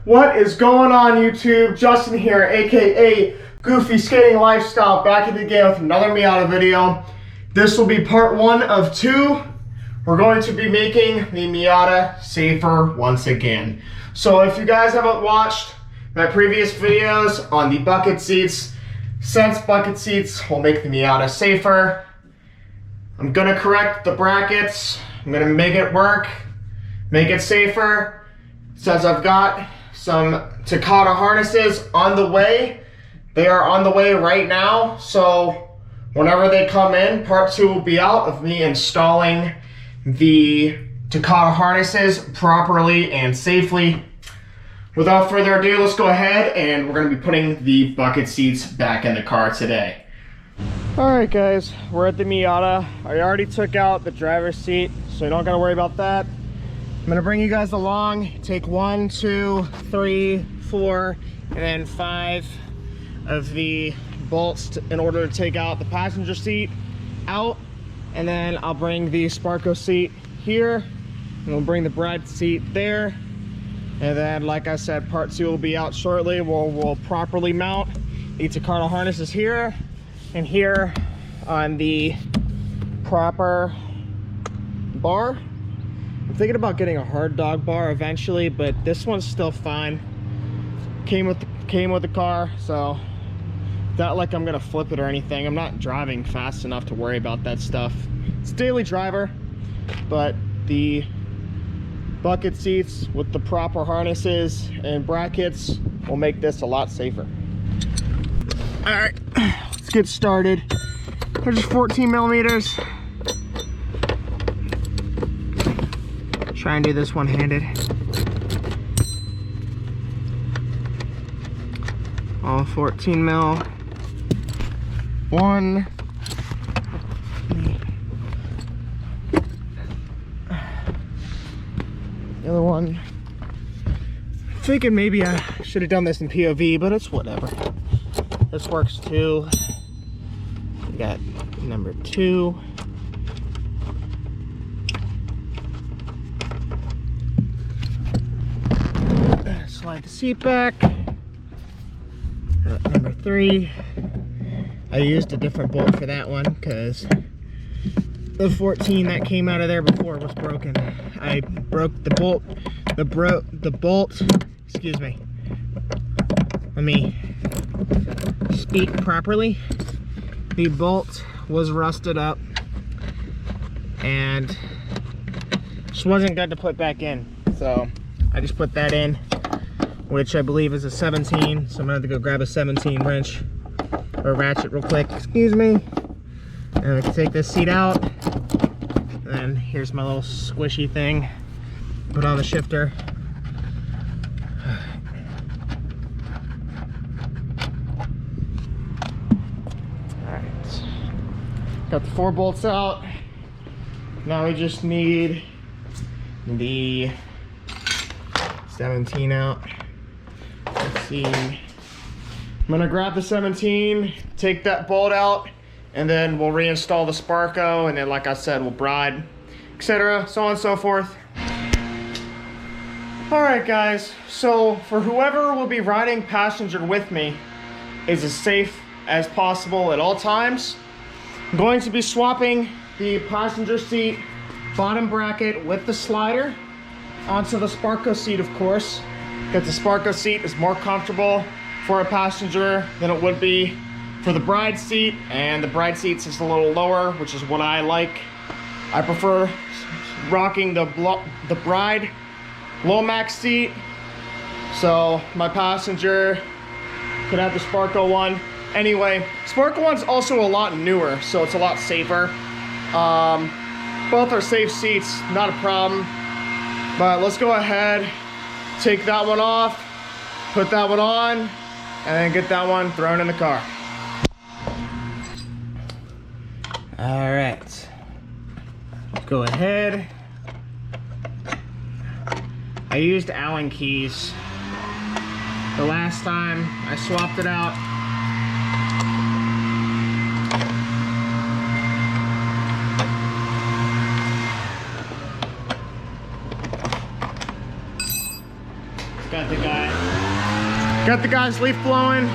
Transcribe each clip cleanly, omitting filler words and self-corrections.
What is going on, YouTube? Justin here, aka Goofy Skating Lifestyle, back at it again with another Miata video. This will be part 1 of 2. We're going to be making the Miata safer once again. So if you guys haven't watched my previous videos on the bucket seats, since bucket seats will make the Miata safer, I'm gonna correct the brackets. I'm gonna make it work, make it safer. Since I've got some Takata harnesses on the way, they are on the way right now. So whenever they come in, part 2 will be out of me installing the Takata harnesses properly and safely. Without further ado, let's go ahead and we're going to be putting the bucket seats back in the car today. Alright guys, we're at the Miata. I already took out the driver's seat, so you don't got to worry about that. I'm going to bring you guys along, take 1, 2, 3, 4, and then 5 of the bolts in order to take out the passenger seat out. And then I'll bring the Sparco seat here, and we'll bring the bride seat there. And then, like I said, part 2 will be out shortly. We'll properly mount the Takata harnesses here and here on the proper bar. I'm thinking about getting a hard dog bar eventually, but this one's still fine. Came with the car, so not like I'm gonna flip it or anything. I'm not driving fast enough to worry about that stuff. It's a daily driver, but the bucket seats with the proper harnesses and brackets will make this a lot safer. All right, let's get started. They're just 14 millimeters. Try and do this one-handed. All 14 mil. One. The other one. Thinking maybe I should have done this in POV, but it's whatever. This works too. We got number 2. Slide the seat back. Number 3. I used a different bolt for that one because the 14 that came out of there before was broken. I broke the bolt. The bolt. Excuse me. Let me speak properly. The bolt was rusted up and just wasn't good to put back in. So I just put that in, which I believe is a 17. So I'm gonna have to go grab a 17 wrench or ratchet real quick. Excuse me. And I can take this seat out. And then here's my little squishy thing. Put on the shifter. Alright. Got the 4 bolts out. Now we just need the 17 out. Let's see. I'm gonna grab the 17, take that bolt out, and then we'll reinstall the Sparco, and then like I said, we'll bride, etc., so on and so forth. Alright guys, so for whoever will be riding passenger with me is as safe as possible at all times, I'm going to be swapping the passenger seat bottom bracket with the slider onto the Sparco seat, of course, because the Sparco seat is more comfortable for a passenger than it would be for the bride seat, and the bride seat's is a little lower, which is what I like. I prefer rocking the bride Lomax seat, so my passenger could have the Sparco one. Anyway, Sparco one's also a lot newer, so it's a lot safer. Both are safe seats, not a problem. But let's go ahead, take that one off, put that one on, and then get that one thrown in the car. All right, go ahead. I used Allen keys the last time I swapped it out. Got the guy's leaf blowing.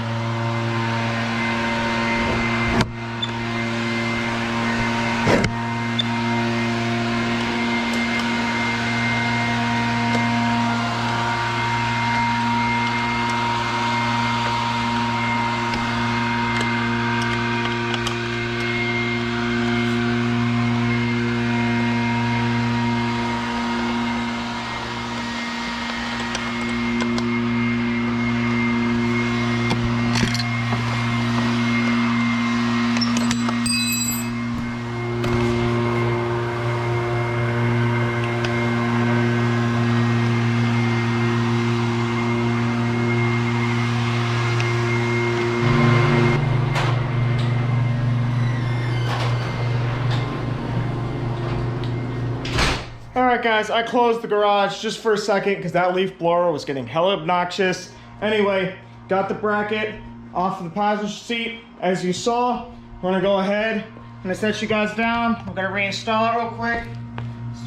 Alright guys, I closed the garage just for a second because that leaf blower was getting hella obnoxious. Anyway, got the bracket off of the passenger seat. As you saw, we're gonna go ahead and set you guys down. We're gonna reinstall it real quick.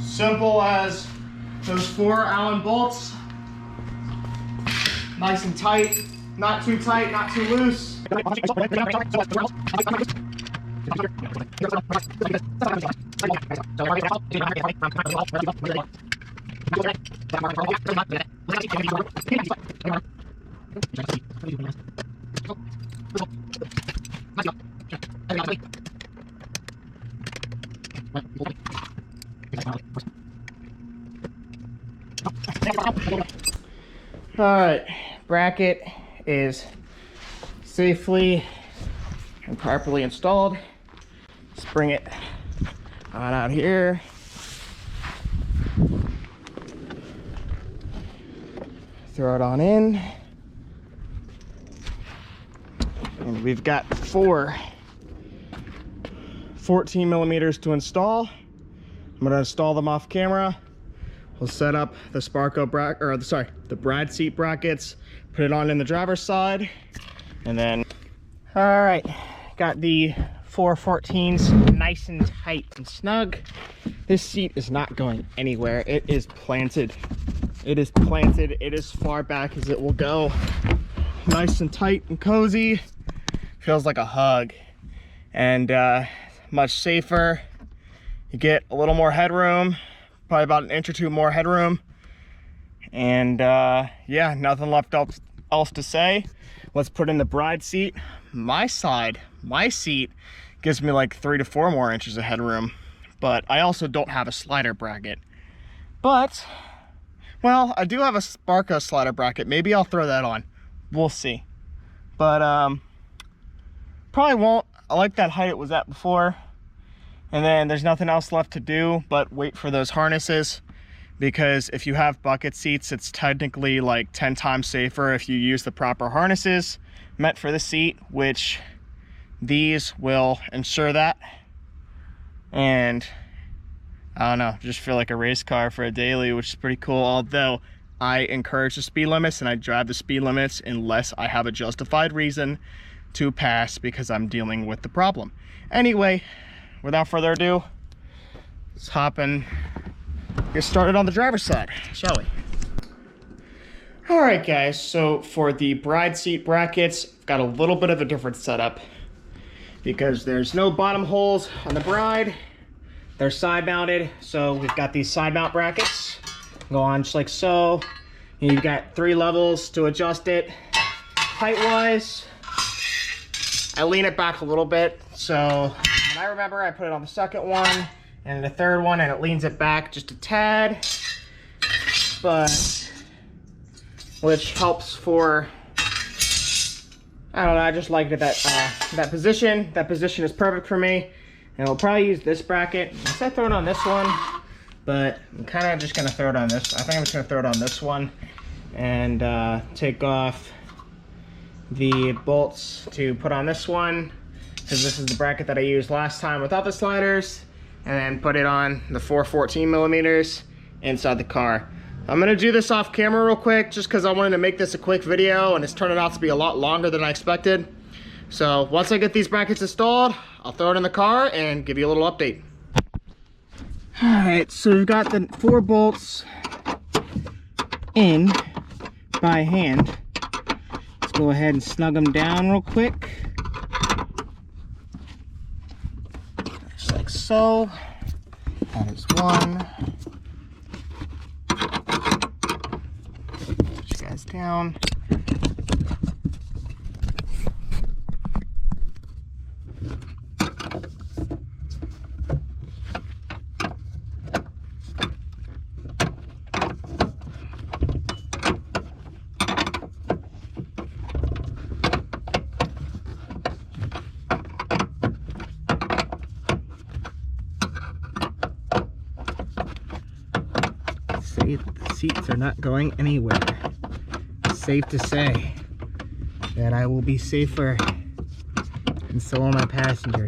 Simple as those 4 Allen bolts. Nice and tight, not too loose. All right, bracket is safely and properly installed. Let's bring it on out here. Throw it on in. And we've got 4 14 millimeters to install. I'm gonna install them off camera. We'll set up the the Brad seat brackets, put it on in the driver's side, and then, all right, got the 4 14s nice and tight and snug. This seat is not going anywhere. It is planted. It is planted. It is far back as it will go. Nice and tight and cozy. Feels like a hug. And much safer. You get a little more headroom, probably about an inch or 2 more headroom. And yeah, nothing left else to say. Let's put in the bride seat. My seat gives me like 3 to 4 more inches of headroom, but I also don't have a slider bracket. But, well, I do have a Sparka slider bracket. Maybe I'll throw that on. We'll see. But probably won't. I like that height it was at before. And then there's nothing else left to do but wait for those harnesses, because if you have bucket seats, it's technically like 10 times safer if you use the proper harnesses meant for the seat, which these will ensure that. And I don't know, just feel like a race car for a daily, which is pretty cool. Although I encourage the speed limits and I drive the speed limits unless I have a justified reason to pass because I'm dealing with the problem. Anyway, without further ado, let's hop and get started on the driver's side, shall we? All right, guys, so for the bride seat brackets, I've got a little bit of a different setup because there's no bottom holes on the bride. They're side mounted, so we've got these side mount brackets. Go on just like so. And you've got 3 levels to adjust it. Height-wise, I lean it back a little bit, so when I remember, I put it on the second one and the third one, and it leans it back just a tad, but which helps for, I don't know, I just liked it that position. That position is perfect for me, and we'll probably use this bracket. Instead of throwing it on this one, but I'm kind of just gonna throw it on this. I think I'm just gonna throw it on this one and take off the bolts to put on this one, because this is the bracket that I used last time without the sliders, and then put it on the 4 14 millimeters inside the car. I'm gonna do this off camera real quick just because I wanted to make this a quick video, and it's turning out to be a lot longer than I expected. So once I get these brackets installed, I'll throw it in the car and give you a little update. All right, so we've got the 4 bolts in, about by hand. Let's go ahead and snug them down real quick. Just like so. That is one. Put you guys down. The seats are not going anywhere. It's safe to say that I will be safer, and so will my passenger.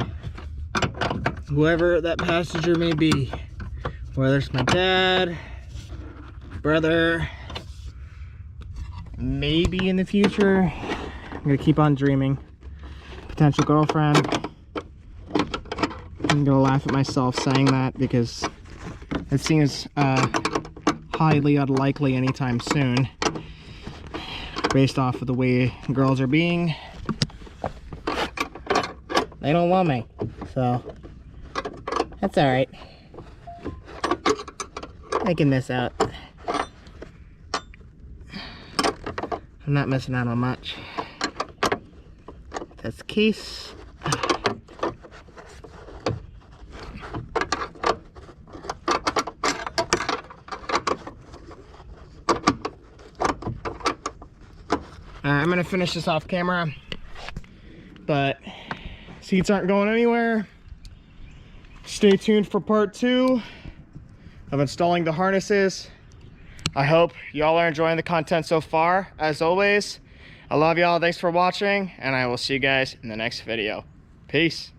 Whoever that passenger may be, whether it's my dad, brother, maybe in the future, I'm gonna keep on dreaming, potential girlfriend. I'm gonna laugh at myself saying that because it seems highly unlikely anytime soon, based off of the way girls are being. They don't want me, so that's all right. I can miss out. I'm not missing out on much. That's the case. I'm gonna finish this off camera, but seats aren't going anywhere. Stay tuned for part 2 of installing the harnesses. I hope y'all are enjoying the content so far. As always, I love y'all. Thanks for watching, and I will see you guys in the next video. Peace.